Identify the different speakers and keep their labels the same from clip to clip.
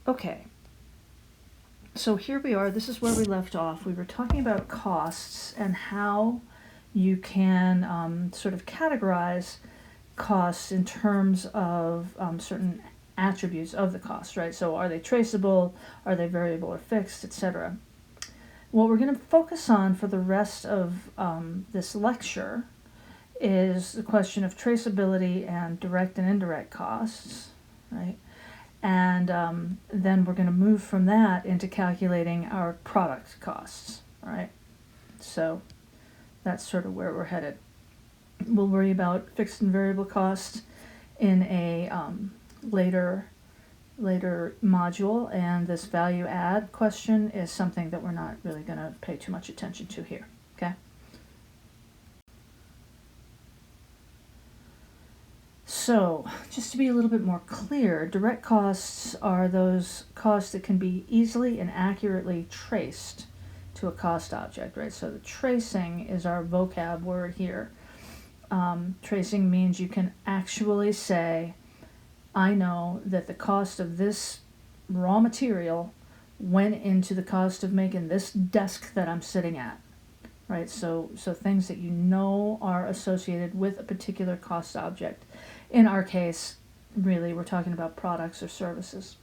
Speaker 1: Okay, so here we are. This is where we left off. We were talking about costs and how you can sort of categorize costs in terms of certain attributes of the cost, right? So are they traceable, are they variable or fixed, etc. What we're going to focus on for the rest of this lecture is the question of traceability and direct and indirect costs, right? And then we're going to move from that into calculating our product costs, right? So that's sort of where we're headed. We'll worry about fixed and variable costs in a later module, and this value add question is something that we're not really going to pay too much attention to here, okay? So, just to be a little bit more clear, direct costs are those costs that can be easily and accurately traced to a cost object, right? So the tracing is our vocab word here. Tracing means you can actually say, I know that the cost of this raw material went into the cost of making this desk that I'm sitting at, right? So things that you know are associated with a particular cost object. In our case, really, we're talking about products or services.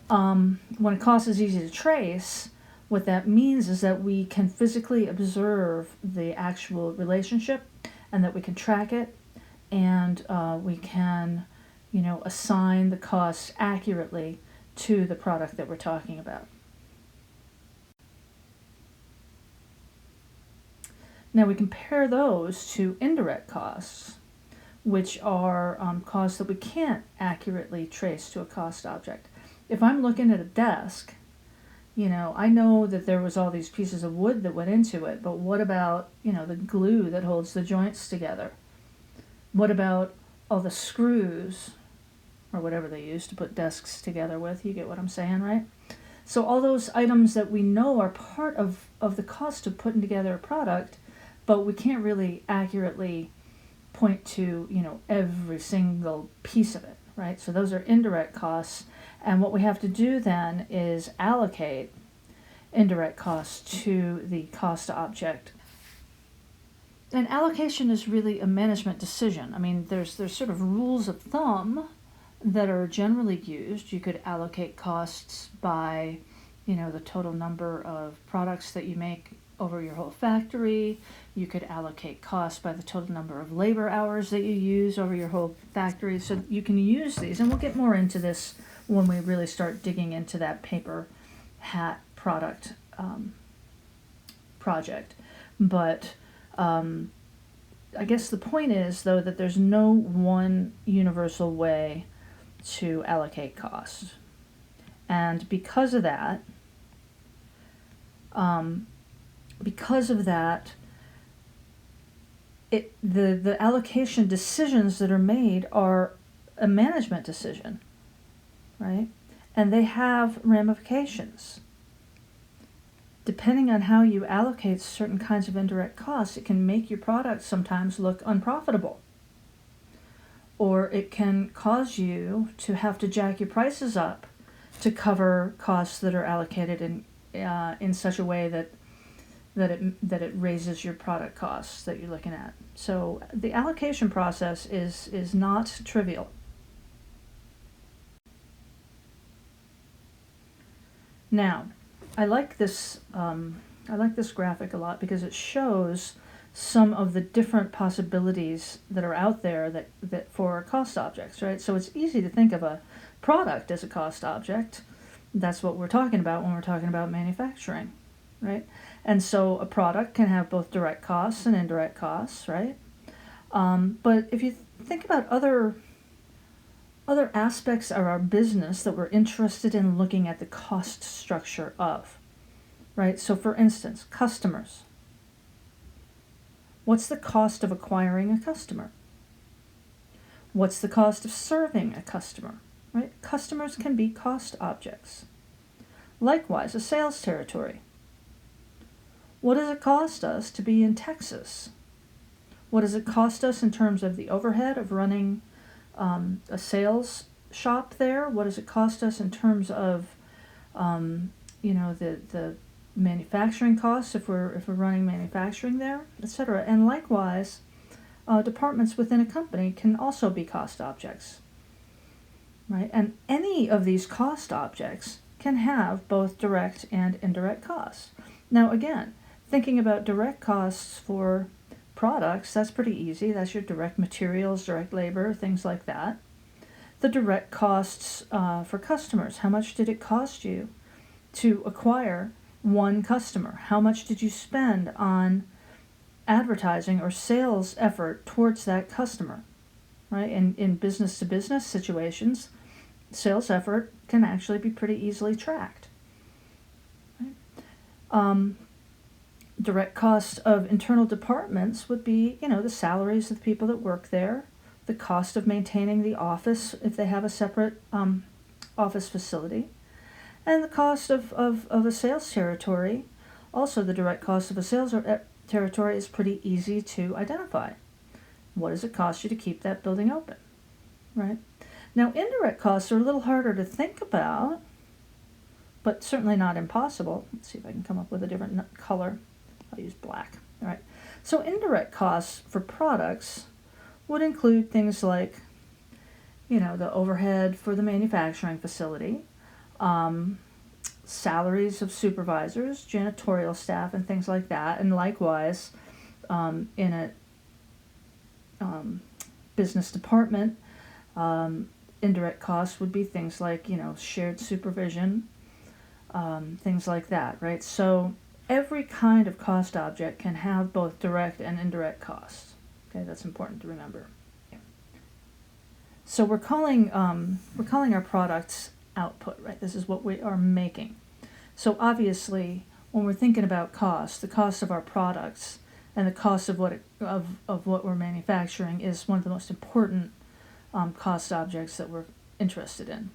Speaker 1: When a cost is easy to trace, what that means is that we can physically observe the actual relationship and that we can track it, and we can, assign the costs accurately to the product that we're talking about. Now we compare those to indirect costs, which are costs that we can't accurately trace to a cost object. If I'm looking at a desk, I know that there was all these pieces of wood that went into it, but what about, the glue that holds the joints together? What about all the screws, or whatever they use to put desks together with? You get what I'm saying, right? So all those items that we know are part of the cost of putting together a product, but we can't really accurately point to, every single piece of it, right? So those are indirect costs. And what we have to do then is allocate indirect costs to the cost object. And allocation is really a management decision. I mean, there's sort of rules of thumb that are generally used. You could allocate costs by, the total number of products that you make over your whole factory. You could allocate costs by the total number of labor hours that you use over your whole factory. So you can use these, and we'll get more into this when we really start digging into that paper hat product project. But I guess the point is, though, that there's no one universal way to allocate costs. And because of that, the allocation decisions that are made are a management decision, right? And they have ramifications. Depending on how you allocate certain kinds of indirect costs, it can make your product sometimes look unprofitable. Or it can cause you to have to jack your prices up to cover costs that are allocated in such a way that it raises your product costs that you're looking at. So the allocation process is not trivial. Now, I like this graphic a lot because it shows some of the different possibilities that are out there that for cost objects, right? So it's easy to think of a product as a cost object. That's what we're talking about when we're talking about manufacturing, right? And so a product can have both direct costs and indirect costs, right? But if you think about other aspects of our business that we're interested in looking at the cost structure of, right? So for instance, customers. What's the cost of acquiring a customer? What's the cost of serving a customer, right? Customers can be cost objects. Likewise, a sales territory. What does it cost us to be in Texas? What does it cost us in terms of the overhead of running a sales shop there? What does it cost us in terms of, the manufacturing costs if we're running manufacturing there, etc. And likewise, departments within a company can also be cost objects, right? And any of these cost objects can have both direct and indirect costs. Now, again, thinking about direct costs for products, that's pretty easy. That's your direct materials, direct labor, things like that. The direct costs for customers. How much did it cost you to acquire one customer? How much did you spend on advertising or sales effort towards that customer, right? In business-to-business situations, sales effort can actually be pretty easily tracked. Right? Direct costs of internal departments would be, the salaries of the people that work there, the cost of maintaining the office if they have a separate office facility, and the cost of a sales territory. Also, the direct cost of a sales territory is pretty easy to identify. What does it cost you to keep that building open, right? Now, indirect costs are a little harder to think about, but certainly not impossible. Let's see if I can come up with a different color. I'll use black. All right. So indirect costs for products would include things like, the overhead for the manufacturing facility, salaries of supervisors, janitorial staff, and things like that. And likewise, in a business department, indirect costs would be things like, shared supervision, things like that, right? So every kind of cost object can have both direct and indirect costs. Okay, that's important to remember. So we're calling our products output, right? This is what we are making. So obviously, when we're thinking about cost, the cost of our products and the cost of what we're manufacturing is one of the most important cost objects that we're interested in.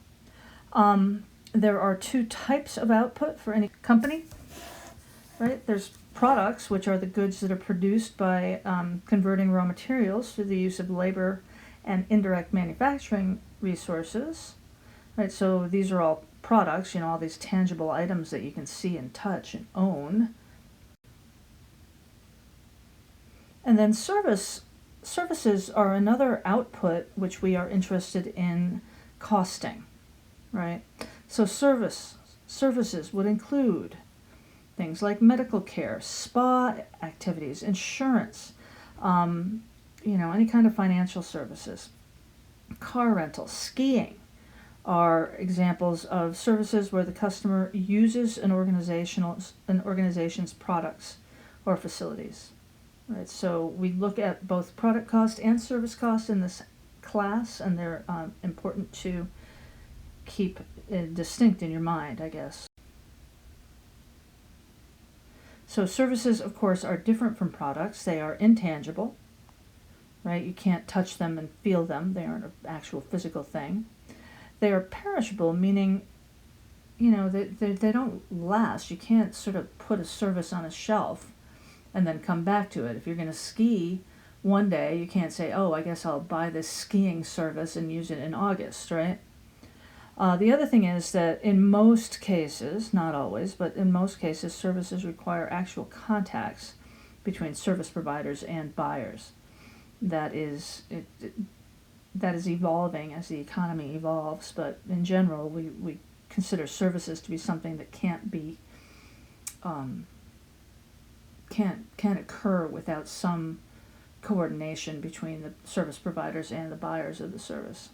Speaker 1: There are two types of output for any company, right? There's products, which are the goods that are produced by converting raw materials through the use of labor and indirect manufacturing resources, right? So these are all products, all these tangible items that you can see and touch and own. And then services are another output which we are interested in costing, right? So services would include things like medical care, spa activities, insurance, any kind of financial services. Car rental, skiing are examples of services where the customer uses an organization's products or facilities. Right, so we look at both product cost and service cost in this class, and they're important to keep distinct in your mind, I guess. So services, of course, are different from products. They are intangible, right? You can't touch them and feel them. They aren't an actual physical thing. They are perishable, meaning, they don't last. You can't sort of put a service on a shelf and then come back to it. If you're going to ski one day, you can't say, oh, I guess I'll buy this skiing service and use it in August, right? The other thing is that in most cases, not always, but in most cases, services require actual contacts between service providers and buyers. That is evolving as the economy evolves, but in general, we consider services to be something that can't occur without some coordination between the service providers and the buyers of the service.